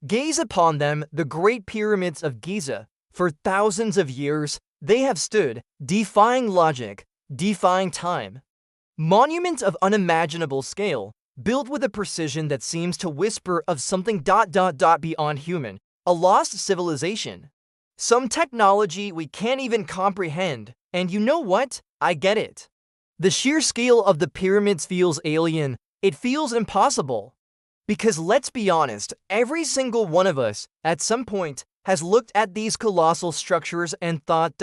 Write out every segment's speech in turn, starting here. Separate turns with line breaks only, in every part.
Gaze upon them, the Great Pyramids of Giza. For thousands of years, they have stood, defying logic, defying time. Monuments of unimaginable scale, built with a precision that seems to whisper of something beyond human, a lost civilization. Some technology we can't even comprehend, and you know what? I get it. The sheer scale of the pyramids feels alien, it feels impossible. Because let's be honest, every single one of us, at some point, has looked at these colossal structures and thought,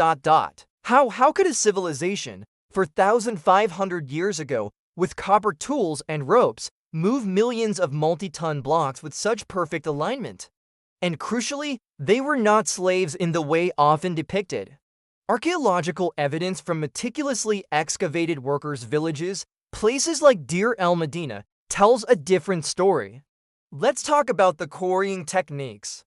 How could a civilization, 4,500 years ago, with copper tools and ropes, move millions of multi-ton blocks with such perfect alignment? And crucially, they were not slaves in the way often depicted. Archaeological evidence from meticulously excavated workers' villages, places like Deir el-Medina, tells a different story. Let's talk about the quarrying techniques.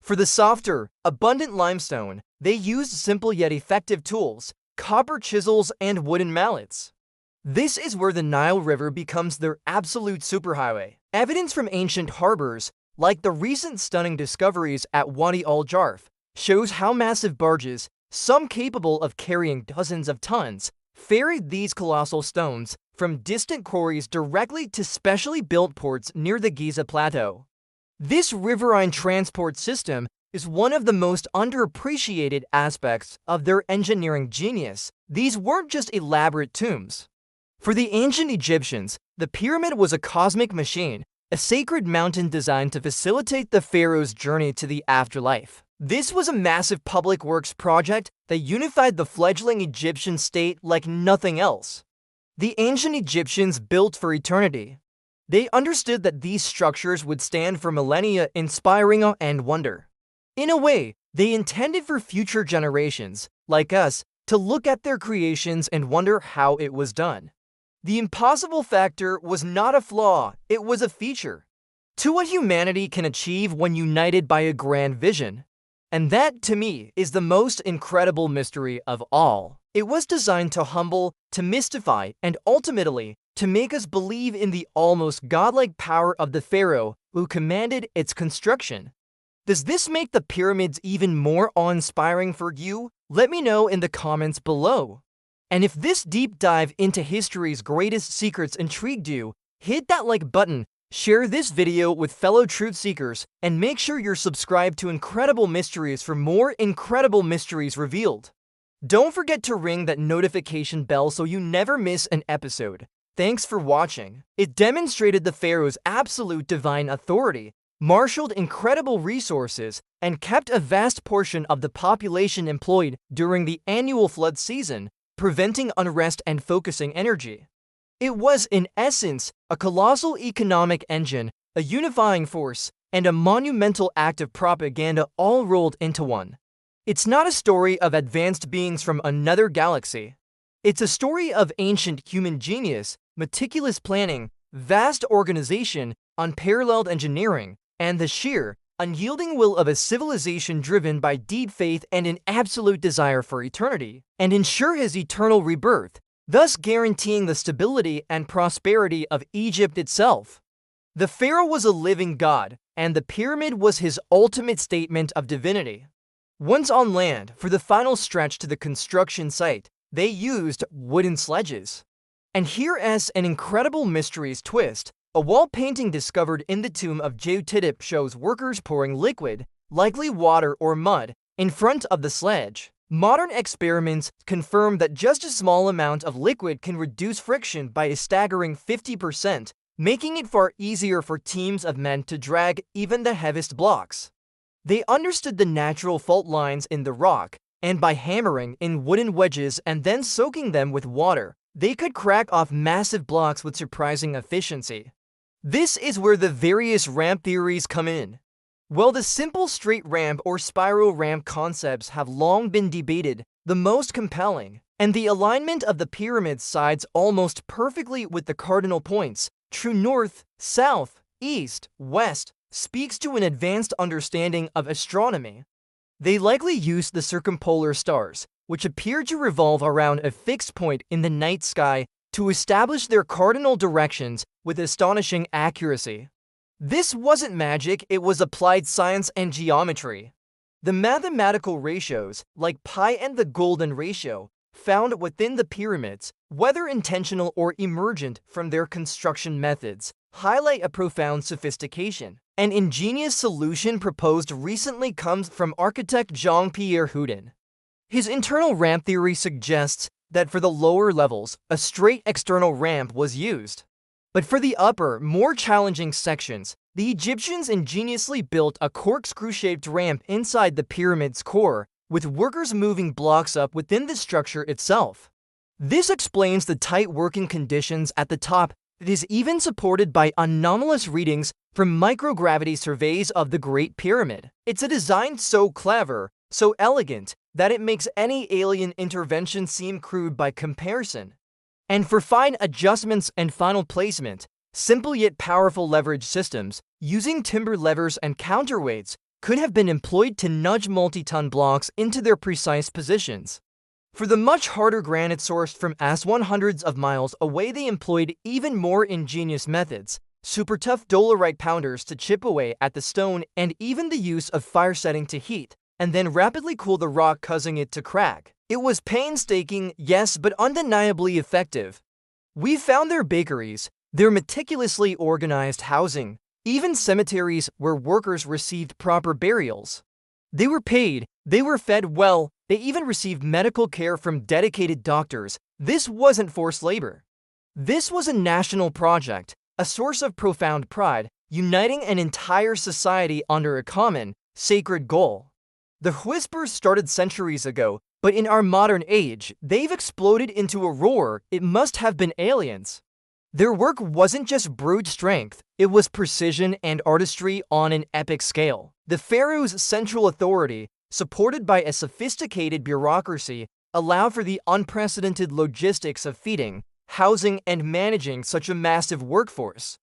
For the softer, abundant limestone, they used simple yet effective tools, copper chisels and wooden mallets. This is where the Nile River becomes their absolute superhighway. Evidence from ancient harbors, like the recent stunning discoveries at Wadi al-Jarf, shows how massive barges, some capable of carrying dozens of tons, ferried these colossal stones from distant quarries directly to specially built ports near the Giza Plateau. This riverine transport system is one of the most underappreciated aspects of their engineering genius. These weren't just elaborate tombs. For the ancient Egyptians, the pyramid was a cosmic machine, a sacred mountain designed to facilitate the pharaoh's journey to the afterlife. This was a massive public works project that unified the fledgling Egyptian state like nothing else. The ancient Egyptians built for eternity. They understood that these structures would stand for millennia, inspiring awe and wonder. In a way, they intended for future generations, like us, to look at their creations and wonder how it was done. The impossible factor was not a flaw, it was a feature to what humanity can achieve when united by a grand vision. And that, to me, is the most incredible mystery of all. It was designed to humble, to mystify, and ultimately, to make us believe in the almost godlike power of the pharaoh who commanded its construction. Does this make the pyramids even more awe-inspiring for you? Let me know in the comments below. And if this deep dive into history's greatest secrets intrigued you, hit that like button, share this video with fellow truth seekers, and make sure you're subscribed to Incredible Mysteries for more incredible mysteries revealed. Don't forget to ring that notification bell so you never miss an episode. Thanks for watching. It demonstrated the pharaoh's absolute divine authority, marshaled incredible resources, and kept a vast portion of the population employed during the annual flood season, preventing unrest and focusing energy. It was, in essence, a colossal economic engine, a unifying force, and a monumental act of propaganda all rolled into one. It's not a story of advanced beings from another galaxy. It's a story of ancient human genius, meticulous planning, vast organization, unparalleled engineering, and the sheer, unyielding will of a civilization driven by deep faith and an absolute desire for eternity, and ensure his eternal rebirth, thus guaranteeing the stability and prosperity of Egypt itself. The pharaoh was a living god, and the pyramid was his ultimate statement of divinity. Once on land, for the final stretch to the construction site, they used wooden sledges. And here is an incredible mysteries twist. A wall painting discovered in the tomb of Geotitip shows workers pouring liquid, likely water or mud, in front of the sledge. Modern experiments confirm that just a small amount of liquid can reduce friction by a staggering 50%, making it far easier for teams of men to drag even the heaviest blocks. They understood the natural fault lines in the rock, and by hammering in wooden wedges and then soaking them with water, they could crack off massive blocks with surprising efficiency. This is where the various ramp theories come in. While the simple straight ramp or spiral ramp concepts have long been debated, the most compelling, and the alignment of the pyramid's sides almost perfectly with the cardinal points, true north, south, east, west, speaks to an advanced understanding of astronomy. They likely used the circumpolar stars, which appear to revolve around a fixed point in the night sky, to establish their cardinal directions with astonishing accuracy. This wasn't magic, it was applied science and geometry. The mathematical ratios, like pi and the golden ratio, found within the pyramids, whether intentional or emergent from their construction methods, highlight a profound sophistication. An ingenious solution proposed recently comes from architect Jean-Pierre Houdin. His internal ramp theory suggests that for the lower levels, a straight external ramp was used. But for the upper, more challenging sections, the Egyptians ingeniously built a corkscrew-shaped ramp inside the pyramid's core, with workers moving blocks up within the structure itself. This explains the tight working conditions at the top that is even supported by anomalous readings from microgravity surveys of the Great Pyramid. It's a design so clever, so elegant, that it makes any alien intervention seem crude by comparison. And for fine adjustments and final placement, simple yet powerful leverage systems, using timber levers and counterweights, could have been employed to nudge multi-ton blocks into their precise positions. For the much harder granite sourced from Aswan hundreds of miles away, they employed even more ingenious methods, super tough dolerite pounders to chip away at the stone, and even the use of fire setting to heat, and then rapidly cool the rock, causing it to crack. It was painstaking, yes, but undeniably effective. We found their bakeries, their meticulously organized housing, even cemeteries where workers received proper burials. They were paid, they were fed well, they even received medical care from dedicated doctors. This wasn't forced labor. This was a national project, a source of profound pride, uniting an entire society under a common, sacred goal. The whispers started centuries ago, but in our modern age, they've exploded into a roar. It must have been aliens. Their work wasn't just brute strength, it was precision and artistry on an epic scale. The pharaoh's central authority, supported by a sophisticated bureaucracy, allowed for the unprecedented logistics of feeding, housing, and managing such a massive workforce.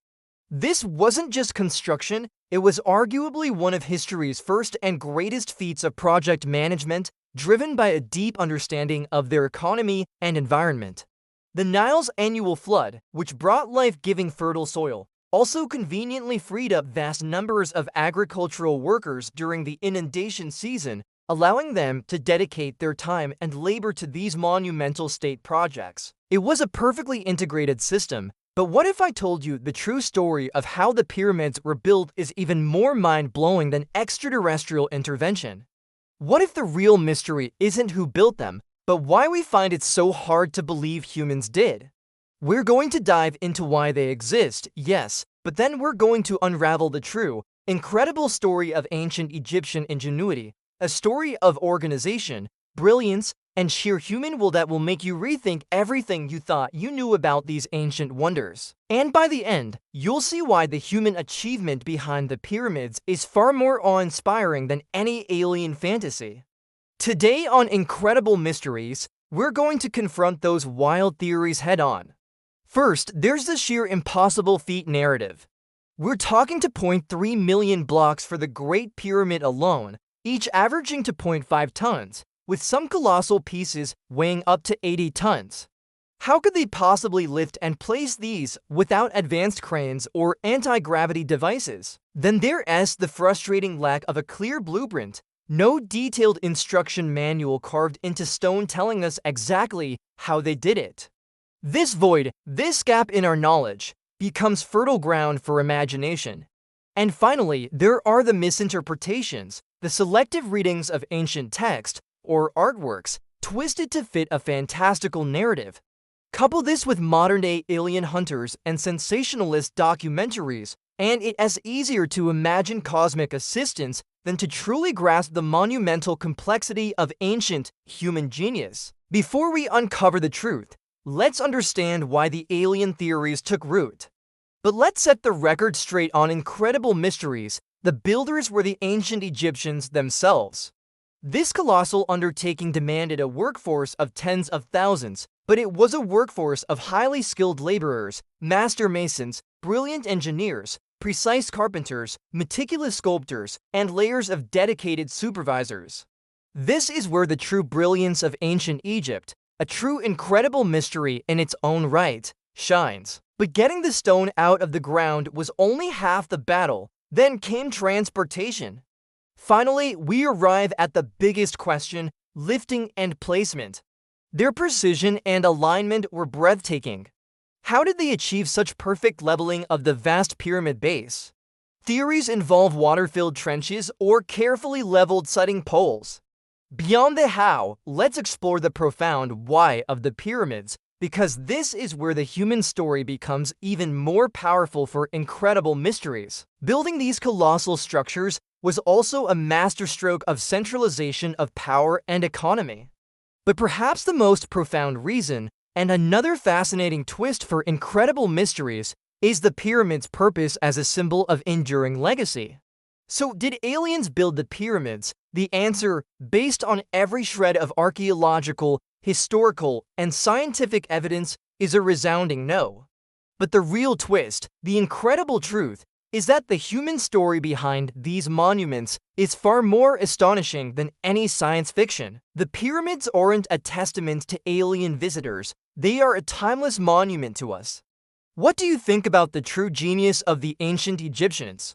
This wasn't just construction, it was arguably one of history's first and greatest feats of project management, driven by a deep understanding of their economy and environment. The Nile's annual flood, which brought life-giving fertile soil, also conveniently freed up vast numbers of agricultural workers during the inundation season, allowing them to dedicate their time and labor to these monumental state projects. It was a perfectly integrated system, but what if I told you the true story of how the pyramids were built is even more mind-blowing than extraterrestrial intervention? What if the real mystery isn't who built them, but why we find it so hard to believe humans did? We're going to dive into why they exist, yes, but then we're going to unravel the true, incredible story of ancient Egyptian ingenuity, a story of organization, brilliance, and sheer human will that will make you rethink everything you thought you knew about these ancient wonders. And by the end, you'll see why the human achievement behind the pyramids is far more awe-inspiring than any alien fantasy. Today on Incredible Mysteries, we're going to confront those wild theories head-on. First, there's the sheer impossible feat narrative. We're talking 2.3 million blocks for the Great Pyramid alone, each averaging 2.5 tons, with some colossal pieces weighing up to 80 tons. How could they possibly lift and place these without advanced cranes or anti-gravity devices? Then there's the frustrating lack of a clear blueprint, no detailed instruction manual carved into stone telling us exactly how they did it. This void, this gap in our knowledge, becomes fertile ground for imagination. And finally, there are the misinterpretations, the selective readings of ancient text or artworks, twisted to fit a fantastical narrative. Couple this with modern-day alien hunters and sensationalist documentaries, and it's easier to imagine cosmic assistance than to truly grasp the monumental complexity of ancient human genius. Before we uncover the truth, let's understand why the alien theories took root. But let's set the record straight on Incredible Mysteries. The builders were the ancient Egyptians themselves. This colossal undertaking demanded a workforce of tens of thousands, but it was a workforce of highly skilled laborers, master masons, brilliant engineers, precise carpenters, meticulous sculptors, and layers of dedicated supervisors. This is where the true brilliance of ancient Egypt, a true incredible mystery in its own right, shines. But getting the stone out of the ground was only half the battle. Then came transportation. Finally, we arrive at the biggest question: lifting and placement. Their precision and alignment were breathtaking. How did they achieve such perfect leveling of the vast pyramid base? Theories involve water-filled trenches or carefully leveled setting poles. Beyond the how, let's explore the profound why of the pyramids, because this is where the human story becomes even more powerful for incredible mysteries. Building these colossal structures was also a masterstroke of centralization of power and economy. But perhaps the most profound reason, and another fascinating twist for incredible mysteries, is the pyramid's purpose as a symbol of enduring legacy. So, did aliens build the pyramids? The answer, based on every shred of archaeological, historical, and scientific evidence, is a resounding no. But the real twist, the incredible truth, is that the human story behind these monuments is far more astonishing than any science fiction. The pyramids aren't a testament to alien visitors, they are a timeless monument to us. What do you think about the true genius of the ancient Egyptians?